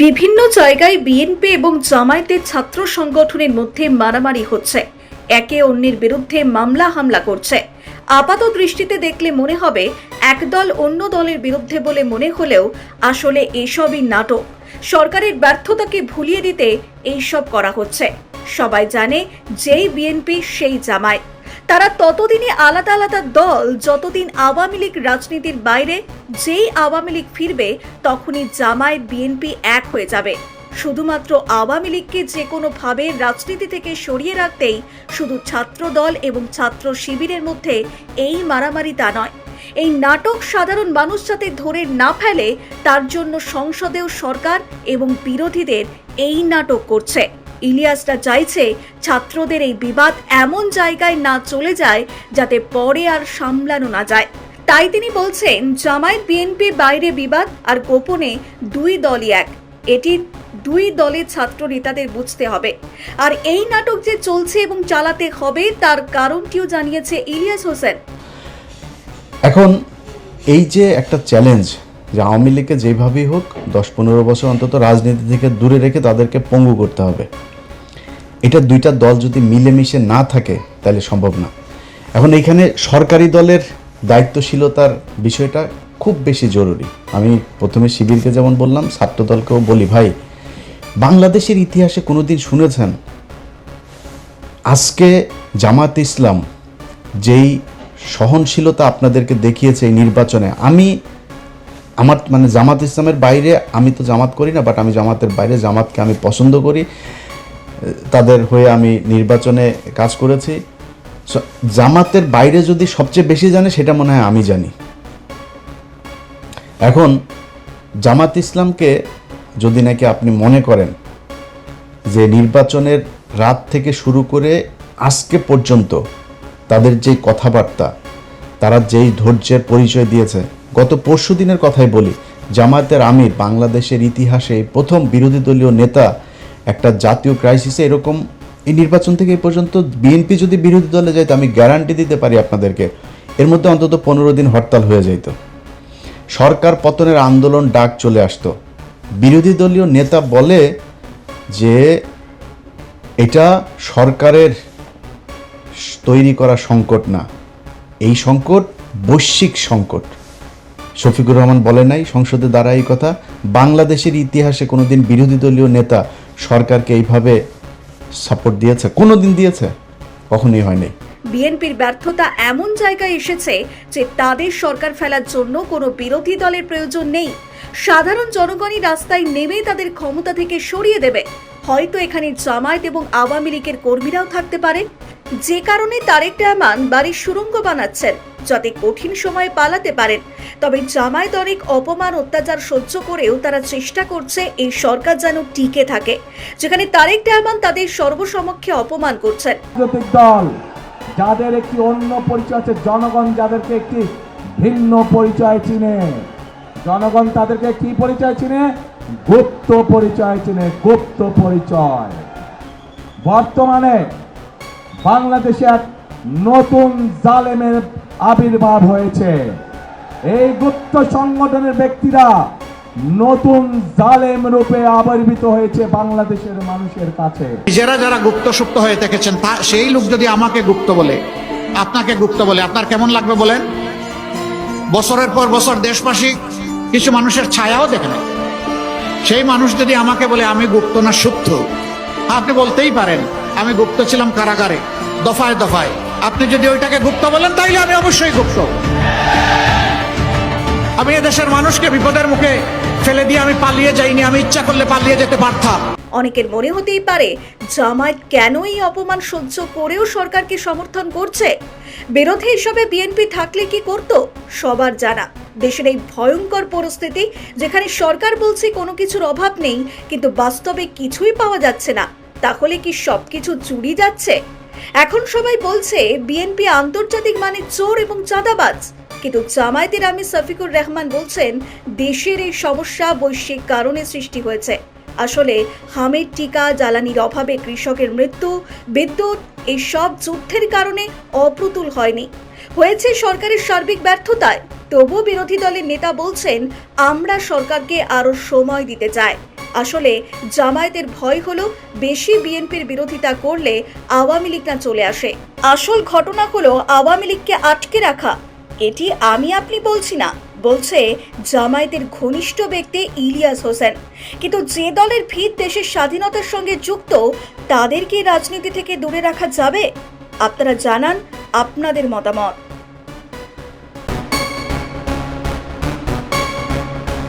বিভিন্ন জায়গায় বিএনপি এবং জামায়াতের ছাত্র সংগঠনের মধ্যে মারামারি হচ্ছে, একে অন্যের বিরুদ্ধে মামলা হামলা করছে। আপাত দৃষ্টিতে দেখলে মনে হবে এক দল অন্য দলের বিরুদ্ধে বলে মনে হলেও আসলে এসবই নাটক। সরকারের ব্যর্থতাকে ভুলিয়ে দিতে এইসব করা হচ্ছে। সবাই জানে যেই বিএনপি সেই জামায়াত, তারা ততদিনে আলাদা আলাদা দল যতদিন আওয়ামী লীগ রাজনীতির বাইরে। যেই আওয়ামী লীগ ফিরবে তখনই জামায়াত বিএনপি এক হয়ে যাবে। শুধুমাত্র আওয়ামী লীগকে যে কোনোভাবে রাজনীতি থেকে সরিয়ে রাখতেই শুধু ছাত্র দল এবং ছাত্র শিবিরের মধ্যে এই মারামারি তা নয়। এই নাটক সাধারণ মানুষ যাতে ধরে না ফেলে তার জন্য সংসদেও সরকার এবং বিরোধীদের এই নাটক করছে। ইলিয়াসরা চাইছে ছাত্রদের এই বিবাদ এমন জায়গায় না চলে যায় যাতে পরে আর সামলানো না যায়। তাই তিনি বলছেন জামায়াত বিএনপি বাইরে বিবাদ আর গোপনে দুই দলই এক। এটি দুই দলের ছাত্র নেতাদের বুঝতে হবে। আর এই নাটক যে চলছে এবং চালাতে হবে তার কারণটিও জানিয়েছে ইলিয়াস হোসেন। এখন এই যে একটা চ্যালেঞ্জ যে আওয়ামী লীগকে যেভাবেই হোক 10-15 বছর অন্তত রাজনীতি থেকে দূরে রেখে তাদেরকে পঙ্গু করতে হবে, এটা দুইটা দল যদি মিলেমিশে না থাকে তাহলে সম্ভব না। এখন এইখানে সরকারি দলের দায়িত্বশীলতার বিষয়টা খুব বেশি জরুরি। আমি প্রথমে শিবিরকে যেমন বললাম, ছাত্র দলকেও বলি, ভাই বাংলাদেশের ইতিহাসে কোনোদিন শুনেছেন আজকে জামাত ইসলাম যেই সহনশীলতা আপনাদেরকে দেখিয়েছে এই নির্বাচনে? আমার জামাত ইসলামের বাইরে আমি তো জামাত করি না, বাট আমি জামাতের বাইরে জামাতকে আমি পছন্দ করি, তাদের হয়ে আমি নির্বাচনে কাজ করেছি। জামাতের বাইরে যদি সবচেয়ে বেশি জানে সেটা মনে হয় আমি জানি। এখন জামাত ইসলামকে যদি নাকি আপনি মনে করেন যে নির্বাচনের রাত থেকে শুরু করে আজকে পর্যন্ত তাদের যেই কথাবার্তা, তারা যেই ধৈর্যের পরিচয় দিয়েছে, গত পরশু দিনের কথাই বলি, জামায়াতের আমির বাংলাদেশের ইতিহাসে প্রথম বিরোধী দলীয় নেতা একটা জাতীয় ক্রাইসিসে এরকম এই নির্বাচন থেকে এই পর্যন্ত বিএনপি যদি বিরোধী দলে যাইতো আমি গ্যারান্টি দিতে পারি আপনাদেরকে এর মধ্যে অন্তত 15 দিন হরতাল হয়ে যাইত, সরকার পতনের আন্দোলন ডাক চলে আসতো। বিরোধী দলীয় নেতা বলে যে এটা সরকারের তৈরি করা সংকট না, এই সংকট বৈশ্বিক সংকট। শফিকুর রহমান বলে নাই সংসদে দাঁড়ায় এই কথা? বাংলাদেশের ইতিহাসে কোনোদিন বিরোধী দলীয় নেতা সরকারকে এইভাবে সাপোর্ট দিয়েছে? কোনোদিন দিয়েছে? কখনোই হয়নি। বিএনপির ব্যর্থতা এমন জায়গায় এসেছে যে তাদের সরকার ফেলার জন্য কোনো বিরোধী দলের প্রয়োজন নেই। সাধারণ জনগণই রাস্তায় নেমে তাদের ক্ষমতা থেকে সরিয়ে দেবে। হয়তো এখানে জামায়াত এবং আওয়ামী লীগের কর্মীরাও থাকতে পারে, যে কারণে তারেক রহমান বাড়ির সুড়ঙ্গ বানাচ্ছেন যাতে কঠিন সময়ে পালাতে পারেন। তবে জামায়াত অনেক অপমান অত্যাচার সহ্য করেও তারা চেষ্টা করছে এই সরকার যেন টিকে থাকে, যেখানে তারেক রহমান তাদের সর্বসমক্ষে অপমান করছেন। দল যাদের একটি অন্য পরিচয় আছে, জনগণ যাদেরকে একটি ভিন্ন পরিচয় চিনে, জনগণ তাদেরকে কি পরিচয় চিনে? গুপ্ত পরিচয় চিনে, গুপ্ত পরিচয়। বর্তমানে বাংলাদেশে এক নতুন জালেমের আবির্ভাব হয়েছে। এই গুপ্ত সংগঠনের ব্যক্তিরা নতুন জালেম রূপে আবির্ভূত হয়েছে বাংলাদেশের মানুষের কাছে। যারা গুপ্ত সুপ্ত হয়ে থেকেছেন সেই লোক যদি আমাকে গুপ্ত বলে, আপনাকে গুপ্ত বলে, আপনার কেমন লাগবে বলেন? বছরের পর বছর দেশবাসী কিছু মানুষের ছায়াও দেখে না, সেই মানুষ যদি আমাকে বলে আমি গুপ্ত না সুপ্ত, আপনি বলতেই পারেন আমি গুপ্ত ছিলাম কারাগারে দফায় দফায়। আপনি যদি ওইটাকে গুপ্ত বলেন তাইলে আমি অবশ্যই গুপ্ত। আমি এদেশের মানুষকে বিপদের মুখে ফেলে দিয়ে আমি পালিয়ে যাইনি, আমি ইচ্ছা করলে পালিয়ে যেতে পারতাম। অনেকের মনে হতেই পারে জামায়াত কেন এই অপমান সহ্য করেও সরকারকে সমর্থন করছে। বিরোধী হিসাবে বিএনপি থাকলে কি করত সবার জানা। দেশের এই ভয়ঙ্কর পরিস্থিতি যেখানে সরকার বলছে কোনো কিছুর অভাব নেই কিন্তু বাস্তবে কিছুই পাওয়া যাচ্ছে না, তাহলে কি সবকিছু চুরি যাচ্ছে? এখন সবাই বলছে বিএনপি আন্তর্জাতিক মানে চোর এবং চাঁদাবাজ, কিন্তু জামায়াতের আমির শফিকুর রহমান বলছেন দেশের এই সমস্যা বৈশ্বিক কারণে সৃষ্টি হয়েছে। আসলে হামের টিকা, জ্বালানির অভাবে কৃষকের মৃত্যু, বিদ্যুৎ, এই সব যুদ্ধের কারণে অপ্রতুল হয়নি, হয়েছে সরকারের সার্বিক ব্যর্থতায়। তবু বিরোধী দলের নেতা বলছেন আমরা সরকারকে আরো সময় দিতে চাই। আসলে জামায়াতের ভয় হলো বেশি বিএনপির বিরোধিতা করলে আওয়ামী লীগ না চলে আসে। আসল ঘটনা হলো আওয়ামী লীগকে আটকে রাখা। এটি আমি আপনি বলছি না, বলছে জামায়াতের ঘনিষ্ঠ ব্যক্তি ইলিয়াস হোসেন। কিন্তু যে দলের ভিত দেশের স্বাধীনতার সঙ্গে যুক্ত, তাদের কি রাজনীতি থেকে দূরে রাখা যাবে? আপনারা জানান আপনাদের মতামত।